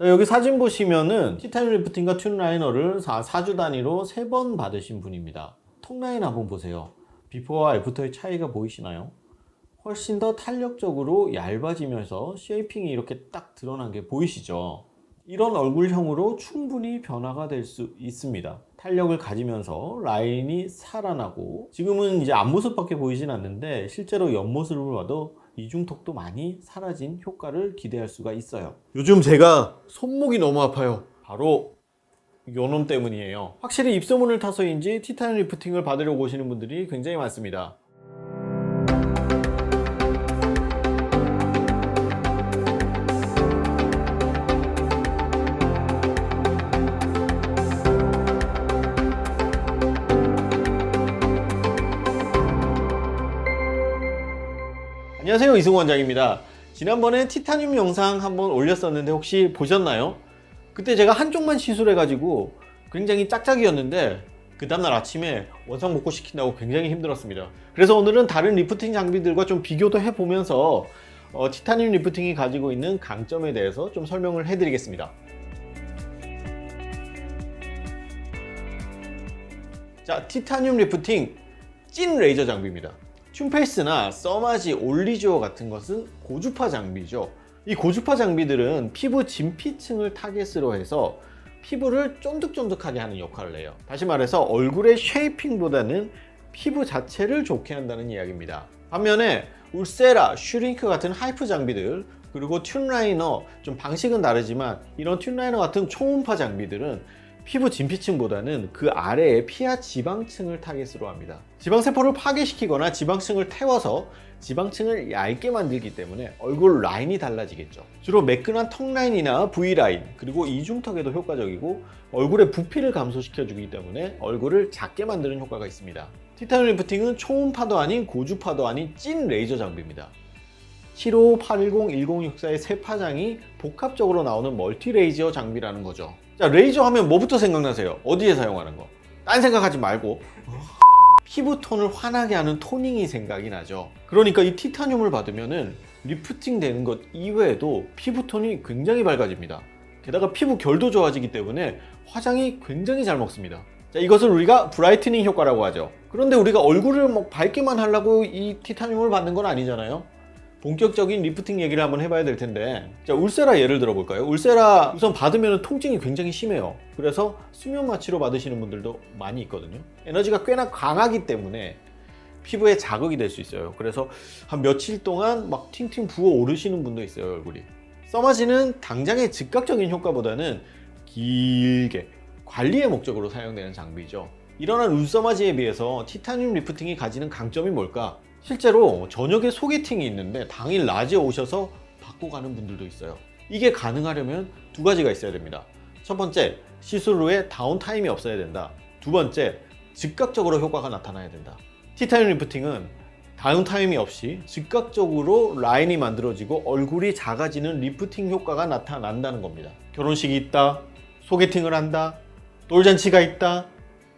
자, 여기 사진 보시면은 티타늄 리프팅과 튠 라이너를 4주 단위로 3번 받으신 분입니다. 턱 라인 한번 보세요. 비포와 애프터의 차이가 보이시나요? 훨씬 더 탄력적으로 얇아지면서 쉐이핑이 이렇게 딱 드러난 게 보이시죠? 이런 얼굴형으로 충분히 변화가 될 수 있습니다. 탄력을 가지면서 라인이 살아나고, 지금은 이제 앞모습밖에 보이진 않는데 실제로 옆모습을 봐도 이중턱도 많이 사라진 효과를 기대할 수가 있어요. 요즘 제가 손목이 너무 아파요. 바로 요놈 때문이에요. 확실히 입소문을 타서인지 티타늄 리프팅을 받으려고 오시는 분들이 굉장히 많습니다. 안녕하세요, 이승우 원장입니다. 지난번에 티타늄 영상 한번 올렸었는데 혹시 보셨나요? 그때 제가 한쪽만 시술해가지고 굉장히 짝짝이었는데 그 다음날 아침에 원상 복구시킨다고 굉장히 힘들었습니다. 그래서 오늘은 다른 리프팅 장비들과 좀 비교도 해보면서 티타늄 리프팅이 가지고 있는 강점에 대해서 좀 설명을 해드리겠습니다. 자, 티타늄 리프팅 찐 레이저 장비입니다. 튠페이스나 써마지, 올리지오 같은 것은 고주파 장비죠. 이 고주파 장비들은 피부 진피층을 타겟으로 해서 피부를 쫀득쫀득하게 하는 역할을 해요. 다시 말해서 얼굴의 쉐이핑보다는 피부 자체를 좋게 한다는 이야기입니다. 반면에 울세라, 슈링크 같은 하이프 장비들, 그리고 튠라이너, 좀 방식은 다르지만 이런 튠라이너 같은 초음파 장비들은 피부 진피층보다는 그 아래의 피하 지방층을 타겟으로 합니다. 지방세포를 파괴시키거나 지방층을 태워서 지방층을 얇게 만들기 때문에 얼굴 라인이 달라지겠죠. 주로 매끈한 턱 라인이나 V라인, 그리고 이중턱에도 효과적이고 얼굴의 부피를 감소시켜주기 때문에 얼굴을 작게 만드는 효과가 있습니다. 티타늄 리프팅은 초음파도 아닌 고주파도 아닌 찐 레이저 장비입니다. 75, 810, 1064의 세 파장이 복합적으로 나오는 멀티 레이저 장비라는 거죠. 자, 레이저 하면 뭐부터 생각나세요? 어디에 사용하는 거? 딴 생각하지 말고 피부톤을 환하게 하는 토닝이 생각이 나죠. 그러니까 이 티타늄을 받으면은 리프팅 되는 것 이외에도 피부톤이 굉장히 밝아집니다. 게다가 피부 결도 좋아지기 때문에 화장이 굉장히 잘 먹습니다. 자, 이것을 우리가 브라이트닝 효과라고 하죠. 그런데 우리가 얼굴을 뭐 밝게만 하려고 이 티타늄을 받는 건 아니잖아요. 본격적인 리프팅 얘기를 한번 해봐야 될 텐데, 자, 울세라 예를 들어볼까요? 울세라 우선 받으면 통증이 굉장히 심해요. 그래서 수면 마취로 받으시는 분들도 많이 있거든요. 에너지가 꽤나 강하기 때문에 피부에 자극이 될 수 있어요. 그래서 한 며칠 동안 막 팅팅 부어 오르시는 분도 있어요, 얼굴이. 써마지는 당장의 즉각적인 효과보다는 길게 관리의 목적으로 사용되는 장비죠. 이러한 울써마지에 비해서 티타늄 리프팅이 가지는 강점이 뭘까? 실제로 저녁에 소개팅이 있는데 당일 낮에 오셔서 받고 가는 분들도 있어요. 이게 가능하려면 두 가지가 있어야 됩니다. 첫 번째, 시술 후에 다운타임이 없어야 된다. 두 번째, 즉각적으로 효과가 나타나야 된다. 티타늄 리프팅은 다운타임이 없이 즉각적으로 라인이 만들어지고 얼굴이 작아지는 리프팅 효과가 나타난다는 겁니다. 결혼식이 있다, 소개팅을 한다, 돌잔치가 있다,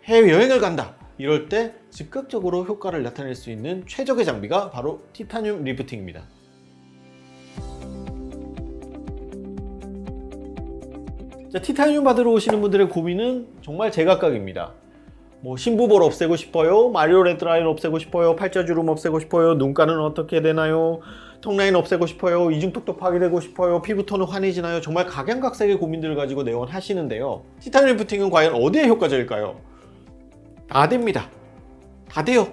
해외여행을 간다, 이럴 때 즉각적으로 효과를 나타낼 수 있는 최적의 장비가 바로 티타늄 리프팅입니다. 자, 티타늄 받으러 오시는 분들의 고민은 정말 제각각입니다. 뭐 신부볼 없애고 싶어요, 마리오 레드라인 없애고 싶어요, 팔자주름 없애고 싶어요, 눈가는 어떻게 되나요, 턱라인 없애고 싶어요, 이중턱도 파괴되고 싶어요, 피부톤은 환해지나요? 정말 각양각색의 고민들을 가지고 내원하시는데요. 티타늄 리프팅은 과연 어디에 효과적일까요? 다 됩니다. 다 돼요.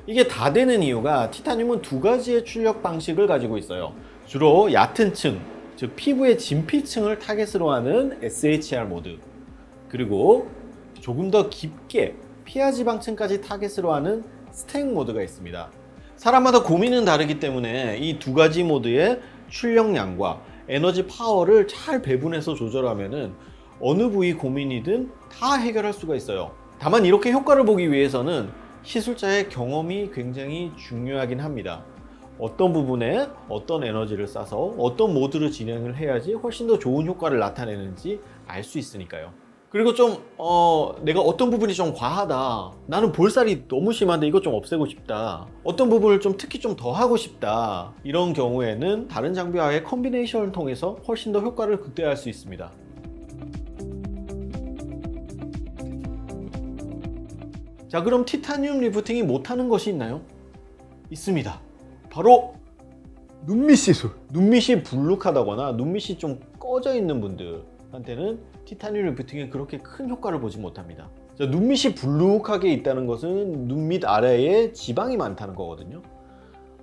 이게 다 되는 이유가 티타늄은 두 가지의 출력 방식을 가지고 있어요. 주로 얕은 층, 즉 피부의 진피층을 타겟으로 하는 SHR 모드, 그리고 조금 더 깊게 피하 지방층까지 타겟으로 하는 스택 모드가 있습니다. 사람마다 고민은 다르기 때문에 이 두 가지 모드의 출력량과 에너지 파워를 잘 배분해서 조절하면은 어느 부위 고민이든 다 해결할 수가 있어요. 다만 이렇게 효과를 보기 위해서는 시술자의 경험이 굉장히 중요하긴 합니다. 어떤 부분에 어떤 에너지를 쏴서 어떤 모드로 진행을 해야지 훨씬 더 좋은 효과를 나타내는지 알 수 있으니까요. 그리고 좀 내가 어떤 부분이 좀 과하다, 나는 볼살이 너무 심한데 이것 좀 없애고 싶다, 어떤 부분을 좀 특히 좀 더 하고 싶다, 이런 경우에는 다른 장비와의 컨비네이션을 통해서 훨씬 더 효과를 극대화할 수 있습니다. 자, 그럼 티타늄 리프팅이 못하는 것이 있나요? 있습니다. 바로 눈밑 시술. 눈밑이 불룩하다거나 눈밑이 좀 꺼져 있는 분들한테는 티타늄 리프팅에 그렇게 큰 효과를 보지 못합니다. 자, 눈밑이 불룩하게 있다는 것은 눈밑 아래에 지방이 많다는 거거든요.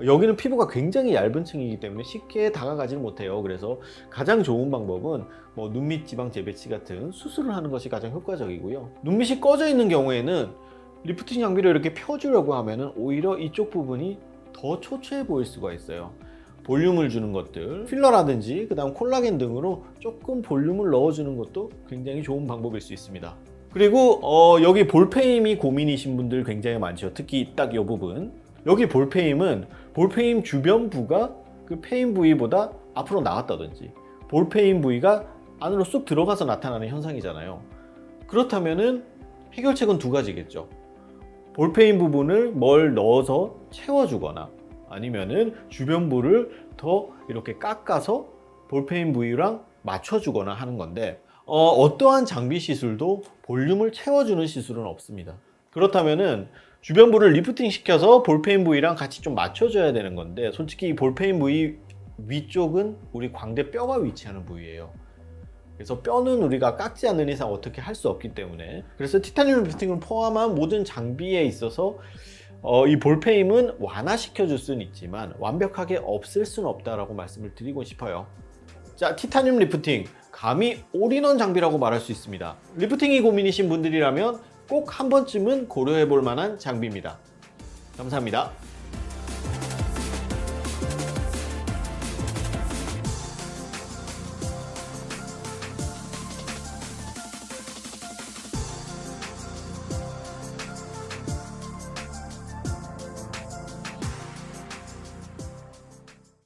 여기는 피부가 굉장히 얇은 층이기 때문에 쉽게 다가가지는 못해요. 그래서 가장 좋은 방법은 뭐 눈밑 지방 재배치 같은 수술을 하는 것이 가장 효과적이고요. 눈밑이 꺼져 있는 경우에는 리프팅 장비를 이렇게 펴주려고 하면은 오히려 이쪽 부분이 더 초췌해 보일 수가 있어요. 볼륨을 주는 것들, 필러라든지 그다음 콜라겐 등으로 조금 볼륨을 넣어주는 것도 굉장히 좋은 방법일 수 있습니다. 그리고 여기 볼페임이 고민이신 분들 굉장히 많죠. 특히 딱 이 부분, 여기 볼페임은 볼페임 주변부가 그 페임 부위보다 앞으로 나왔다든지 볼페임 부위가 안으로 쑥 들어가서 나타나는 현상이잖아요. 그렇다면은 해결책은 두 가지겠죠. 볼페임 부분을 뭘 넣어서 채워주거나 아니면은 주변부를 더 이렇게 깎아서 볼페임 부위랑 맞춰주거나 하는 건데, 어떠한 장비 시술도 볼륨을 채워주는 시술은 없습니다. 그렇다면은 주변부를 리프팅 시켜서 볼페임 부위랑 같이 좀 맞춰줘야 되는 건데, 솔직히 이 볼페임 부위 위쪽은 우리 광대뼈가 위치하는 부위예요. 그래서 뼈는 우리가 깎지 않는 이상 어떻게 할 수 없기 때문에, 그래서 티타늄 리프팅을 포함한 모든 장비에 있어서 이 볼페임은 완화시켜 줄 수는 있지만 완벽하게 없앨 수는 없다라고 말씀을 드리고 싶어요. 자, 티타늄 리프팅 감히 올인원 장비라고 말할 수 있습니다. 리프팅이 고민이신 분들이라면 꼭 한 번쯤은 고려해 볼 만한 장비입니다. 감사합니다.